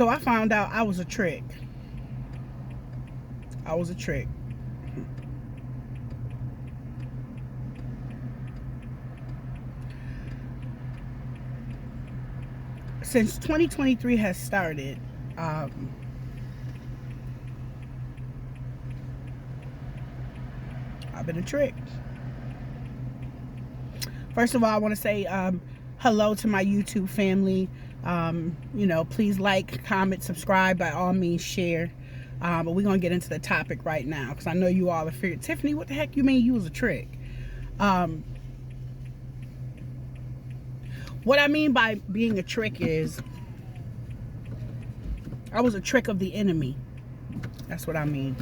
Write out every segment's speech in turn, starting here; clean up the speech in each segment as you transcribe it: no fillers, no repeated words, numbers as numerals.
So I found out I was a trick. I was a trick. Since 2023 has started, I've been a trick. First of all, I want to say hello to my YouTube family. Please like, comment, subscribe, by all means share. But we're going to get into the topic right now, because I know you all are figuring, Tiffany, what the heck you mean you was a trick? What I mean by being a trick is I was a trick of the enemy. That's what I mean.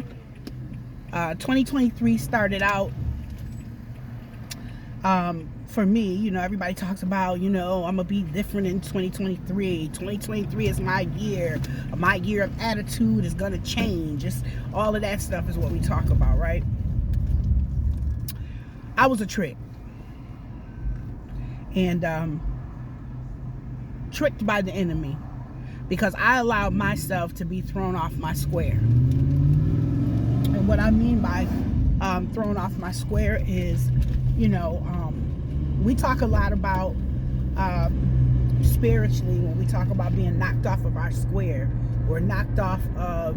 2023 started out for me, everybody talks about, I'm gonna be different in 2023. 2023 is my year. My year of attitude is gonna change. It's all of that stuff is what we talk about, right? I was a trick. And tricked by the enemy, because I allowed myself to be thrown off my square. And what I mean by thrown off my square is, we talk a lot about spiritually when we talk about being knocked off of our square, or knocked off of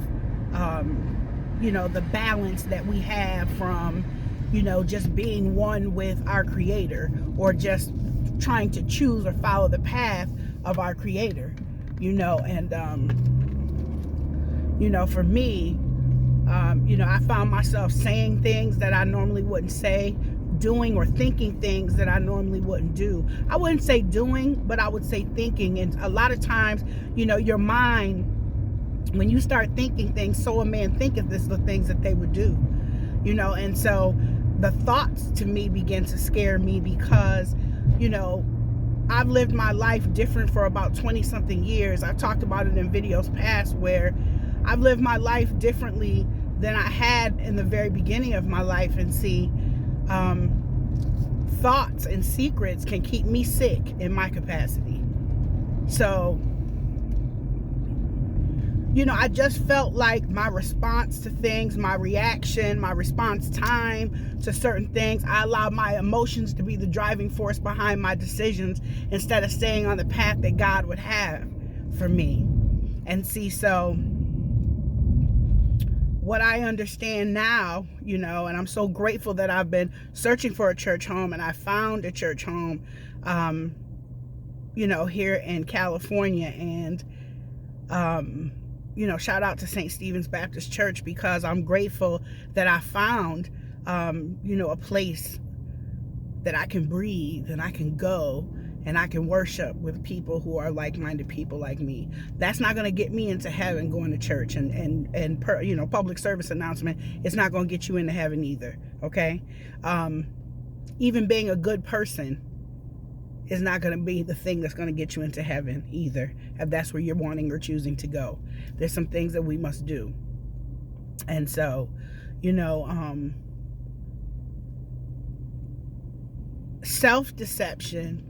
the balance that we have from just being one with our Creator, or just trying to choose or follow the path of our Creator, and for me, I found myself saying things that I normally wouldn't say, doing or thinking things that I normally wouldn't do. I wouldn't say doing, but I would say thinking. And a lot of times, your mind, when you start thinking things, so a man thinketh, this the things that they would do, and so the thoughts to me begin to scare me, because I've lived my life different for about 20 something years. I've talked about it in videos past, where I've lived my life differently than I had in the very beginning of my life. And see, thoughts and secrets can keep me sick in my capacity. So, I just felt like my response to things, my reaction, my response time to certain things, I allowed my emotions to be the driving force behind my decisions, instead of staying on the path that God would have for me. And see, so what I understand now, and I'm so grateful that I've been searching for a church home, and I found a church home, here in California. And, shout out to St. Stephen's Baptist Church, because I'm grateful that I found, a place that I can breathe and I can go and I can worship with people who are like-minded people like me. That's not going to get me into heaven, going to church and public service announcement. It's not going to get you into heaven either. Okay. Even being a good person is not going to be the thing that's going to get you into heaven either, if that's where you're wanting or choosing to go. There's some things that we must do. And so, self-deception,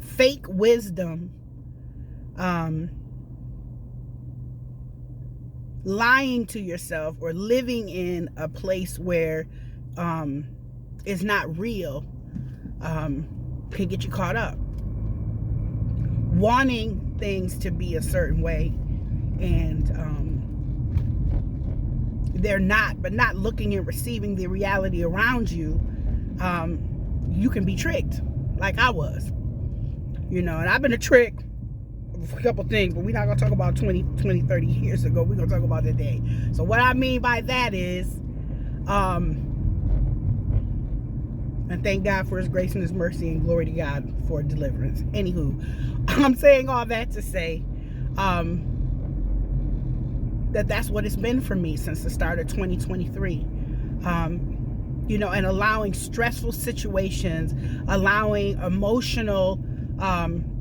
fake wisdom, lying to yourself, or living in a place where it's not real, can get you caught up. Wanting things to be a certain way, and they're not, but not looking and receiving the reality around you, you can be tricked, like I was. And I've been a trick for a couple things, but we're not going to talk about 20, 30 years ago. We're going to talk about today. So what I mean by that is, and thank God for His grace and His mercy, and glory to God for deliverance. Anywho, I'm saying all that to say that's what it's been for me since the start of 2023. And allowing stressful situations, allowing emotional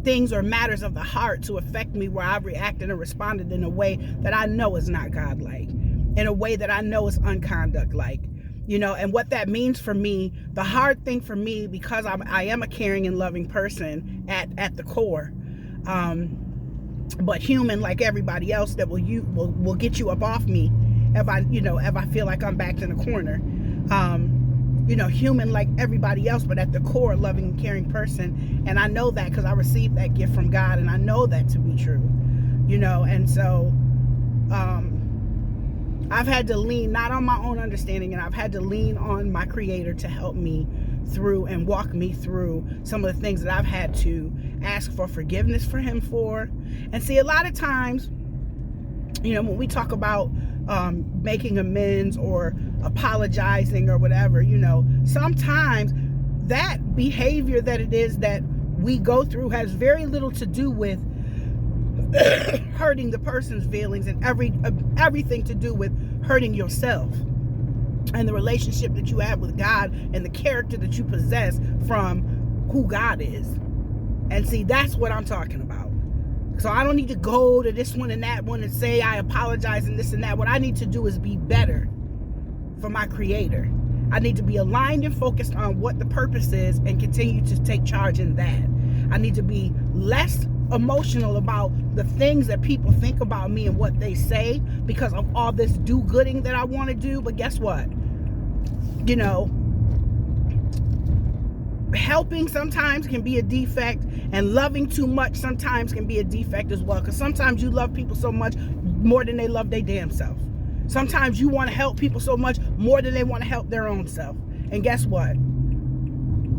things or matters of the heart to affect me, where I've reacted and responded in a way that I know is not God-like, in a way that I know is unconduct-like. And what that means for me, the hard thing for me, because I am a caring and loving person at the core, but human like everybody else that will get you up off me if I feel like I'm backed in a corner. Human like everybody else, but at the core, loving and caring person. And I know that because I received that gift from God, and I know that to be true. And so I've had to lean not on my own understanding, and I've had to lean on my Creator to help me through and walk me through some of the things that I've had to ask for forgiveness for Him for. And see, a lot of times, when we talk about making amends or apologizing or whatever, sometimes that behavior that it is that we go through has very little to do with hurting the person's feelings, and everything to do with hurting yourself and the relationship that you have with God and the character that you possess from who God is. And see, that's what I'm talking about. So I don't need to go to this one and that one and say I apologize and this and that. What I need to do is be better for my Creator. I need to be aligned and focused on what the purpose is and continue to take charge in that. I need to be less emotional about the things that people think about me and what they say because of all this do-gooding that I want to do. But guess what? Helping sometimes can be a defect, and loving too much sometimes can be a defect as well, because sometimes you love people so much more than they love their damn self. Sometimes you want to help people so much more than they want to help their own self. And guess what?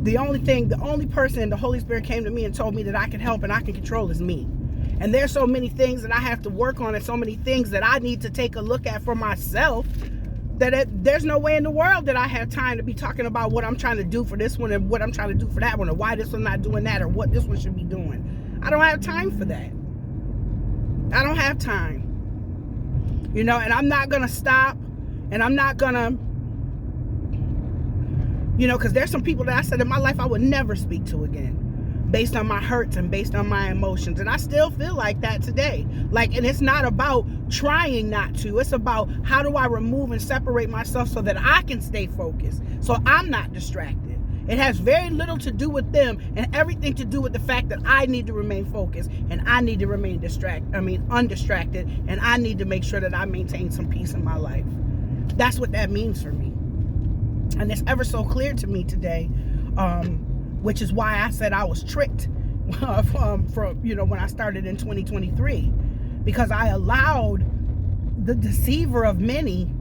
The only person the Holy Spirit came to me and told me that I can help and I can control is me. And there's so many things that I have to work on, and so many things that I need to take a look at for myself, that there's no way in the world that I have time to be talking about what I'm trying to do for this one and what I'm trying to do for that one, or why this one not doing that, or what this one should be doing. I don't have time for that. I don't have time. And I'm not going to stop, and I'm not going to, because there's some people that I said in my life I would never speak to again, based on my hurts and based on my emotions. And I still feel like that today. And it's not about trying not to. It's about how do I remove and separate myself so that I can stay focused, so I'm not distracted. It has very little to do with them and everything to do with the fact that I need to remain focused, and I need to remain undistracted, and I need to make sure that I maintain some peace in my life. That's what that means for me. And it's ever so clear to me today, which is why I said I was tricked from when I started in 2023, because I allowed the deceiver of many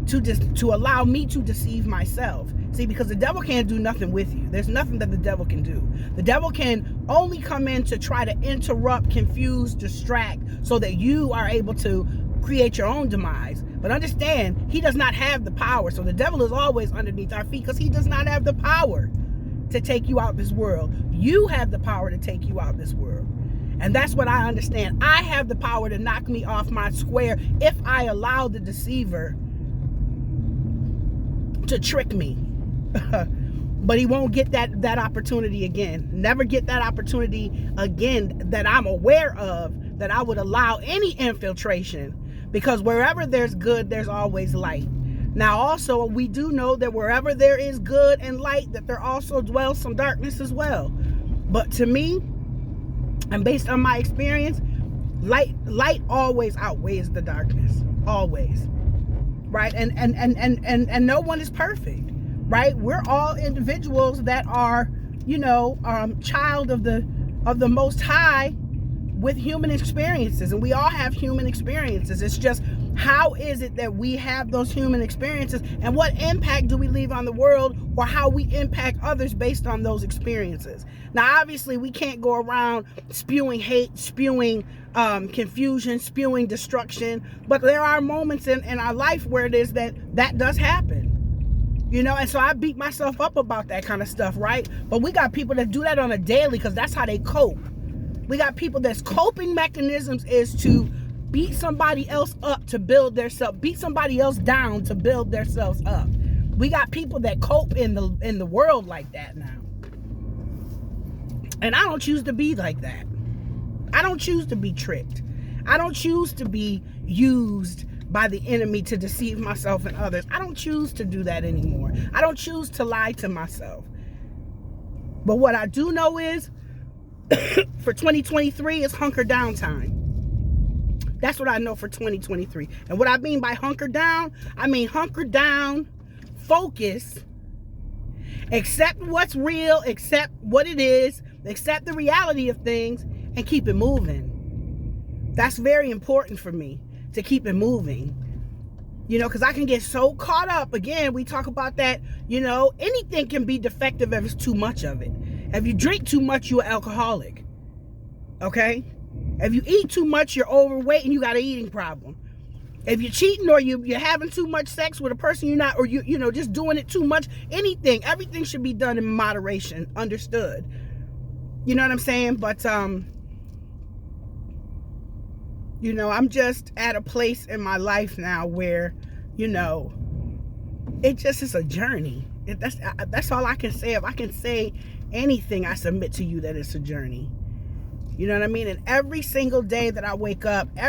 to allow me to deceive myself. See, because the devil can't do nothing with you. There's nothing that the devil can do. The devil can only come in to try to interrupt, confuse, distract, so that you are able to create your own demise. But understand, he does not have the power. So the devil is always underneath our feet, because he does not have the power to take you out this world. You have the power to take you out this world. And that's what I understand. I have the power to knock me off my square if I allow the deceiver to trick me. But he won't get that opportunity again. Never get that opportunity again that I'm aware of, that I would allow any infiltration. Because wherever there's good, there's always light. Now also, we do know that wherever there is good and light, that there also dwells some darkness as well. But to me, and based on my experience, light always outweighs the darkness. Always. Right? And no one is perfect. Right? We're all individuals that are, child of the Most High, with human experiences, and we all have human experiences. It's just, how is it that we have those human experiences, and what impact do we leave on the world, or how we impact others based on those experiences? Now, obviously, we can't go around spewing hate, spewing confusion, spewing destruction, but there are moments in our life where it is that does happen. And so I beat myself up about that kind of stuff, right? But we got people that do that on a daily, because that's how they cope. We got people that's coping mechanisms is to beat somebody else up to build themselves, beat somebody else down to build themselves up. We got people that cope in the world like that now. And I don't choose to be like that. I don't choose to be tricked. I don't choose to be used by the enemy to deceive myself and others. I don't choose to do that anymore. I don't choose to lie to myself. But what I do know is, For 2023, it's hunker down time. That's what I know for 2023. And what I mean by hunker down, I mean hunker down, focus, accept what's real, accept what it is, accept the reality of things, and keep it moving. That's very important for me, to keep it moving. You know, because I can get so caught up. Again, we talk about that, you know, anything can be defective if it's too much of it. If you drink too much, you're an alcoholic. Okay? If you eat too much, you're overweight and you got an eating problem. If you're cheating or you're having too much sex with a person you're not, or you know, just doing it too much, everything should be done in moderation. Understood? You know what I'm saying? But, you know, I'm just at a place in my life now where, you know, it just is a journey. That's all I can say. If I can say anything, I submit to you that it's a journey. You know what I mean? And every single day that I wake up, and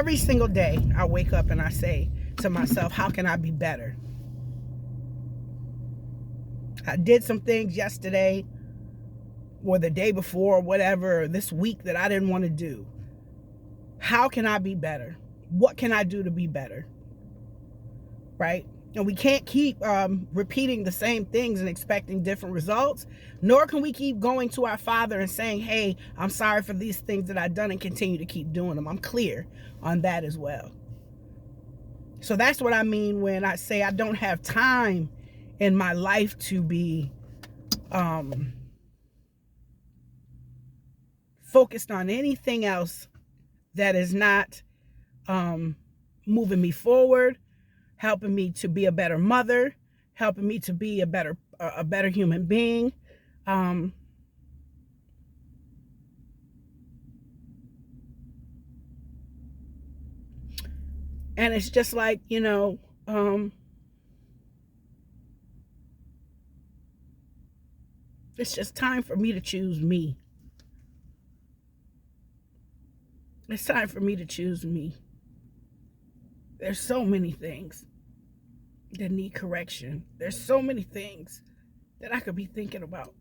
I say to myself, how can I be better? I did some things yesterday or the day before or whatever, or this week that I didn't want to do. How can I be better? What can I do to be better? Right? And we can't keep repeating the same things and expecting different results, nor can we keep going to our Father and saying, hey, I'm sorry for these things that I've done, and continue to keep doing them. I'm clear on that as well. So that's what I mean when I say I don't have time in my life to be focused on anything else that is not moving me forward, helping me to be a better mother, helping me to be a better human being. And it's just like, you know, it's just time for me to choose me. It's time for me to choose me. There's so many things that need correction. There's so many things that I could be thinking about.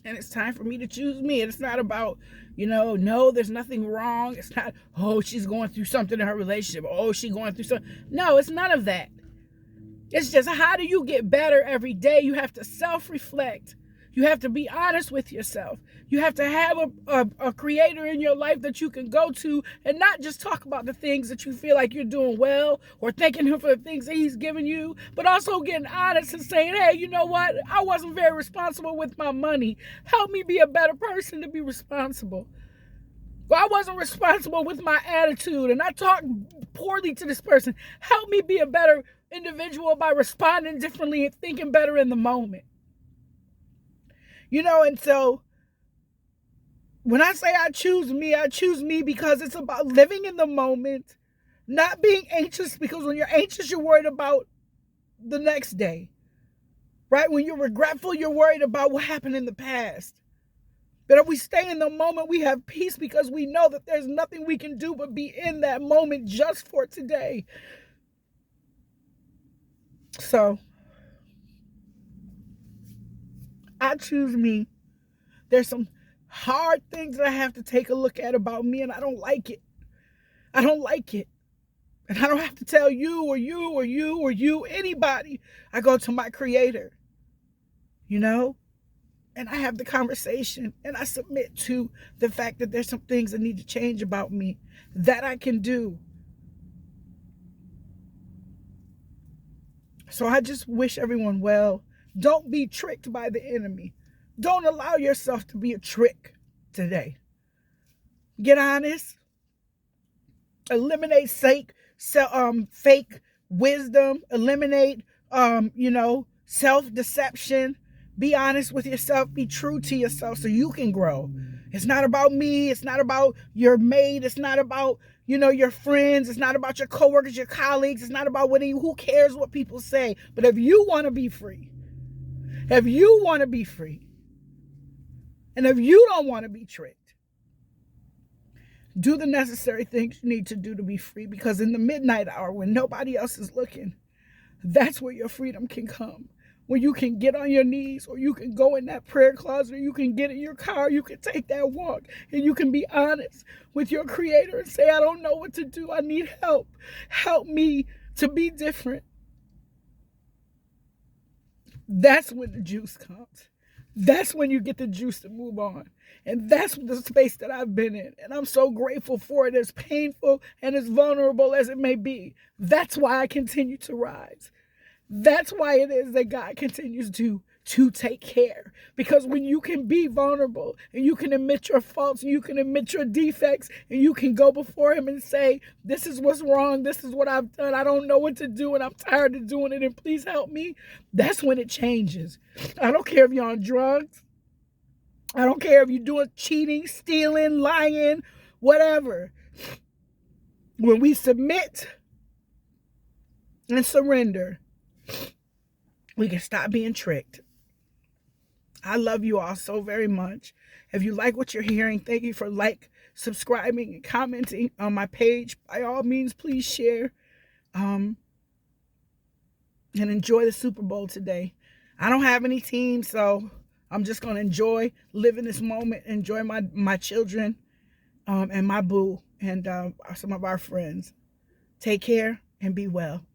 And it's time for me to choose me. And it's not about, you know, no, there's nothing wrong. It's not, oh, she's going through something in her relationship. Oh, she's going through something. No, it's none of that. It's just, how do you get better every day? You have to self-reflect. You have to be honest with yourself. You have to have a creator in your life that you can go to, and not just talk about the things that you feel like you're doing well or thanking him for the things that he's given you, but also getting honest and saying, hey, you know what? I wasn't very responsible with my money. Help me be a better person to be responsible. Well, I wasn't responsible with my attitude and I talked poorly to this person. Help me be a better individual by responding differently and thinking better in the moment. You know, and so when I say I choose me because it's about living in the moment, not being anxious, because when you're anxious, you're worried about the next day, right? When you're regretful, you're worried about what happened in the past. But if we stay in the moment, we have peace because we know that there's nothing we can do but be in that moment just for today. So I choose me. There's some hard things that I have to take a look at about me, and I don't like it. I don't like it. And I don't have to tell you or you or you or you, anybody. I go to my creator, you know, and I have the conversation, and I submit to the fact that there's some things that need to change about me that I can do. So I just wish everyone well. Don't be tricked by the enemy. Don't allow yourself to be a trick today. Get honest. Eliminate fake wisdom. Eliminate, self-deception. Be honest with yourself. Be true to yourself so you can grow. It's not about me. It's not about your mate. It's not about, your friends. It's not about your coworkers, your colleagues. It's not about who cares what people say. But if you want to be free, and if you don't want to be tricked, do the necessary things you need to do to be free, because in the midnight hour when nobody else is looking, that's where your freedom can come. when you can get on your knees, or you can go in that prayer closet, or you can get in your car, you can take that walk, and you can be honest with your Creator and say, I don't know what to do. I need help. Help me to be different. That's when the juice comes. That's when you get the juice to move on. And that's the space that I've been in. And I'm so grateful for it, as painful and as vulnerable as it may be. That's why I continue to rise. That's why it is that God continues to take care. Because when you can be vulnerable and you can admit your faults and you can admit your defects and you can go before Him and say, this is what's wrong, this is what I've done, I don't know what to do, and I'm tired of doing it, and please help me. That's when it changes. I don't care if you're on drugs. I don't care if you're doing cheating, stealing, lying, whatever. When we submit and surrender, we can stop being tricked. I love you all so very much. If you like what you're hearing, thank you for subscribing, and commenting on my page. By all means, please share. And enjoy the Super Bowl today. I don't have any team, so I'm just going to enjoy living this moment, enjoy my children, and my boo, and some of our friends. Take care and be well.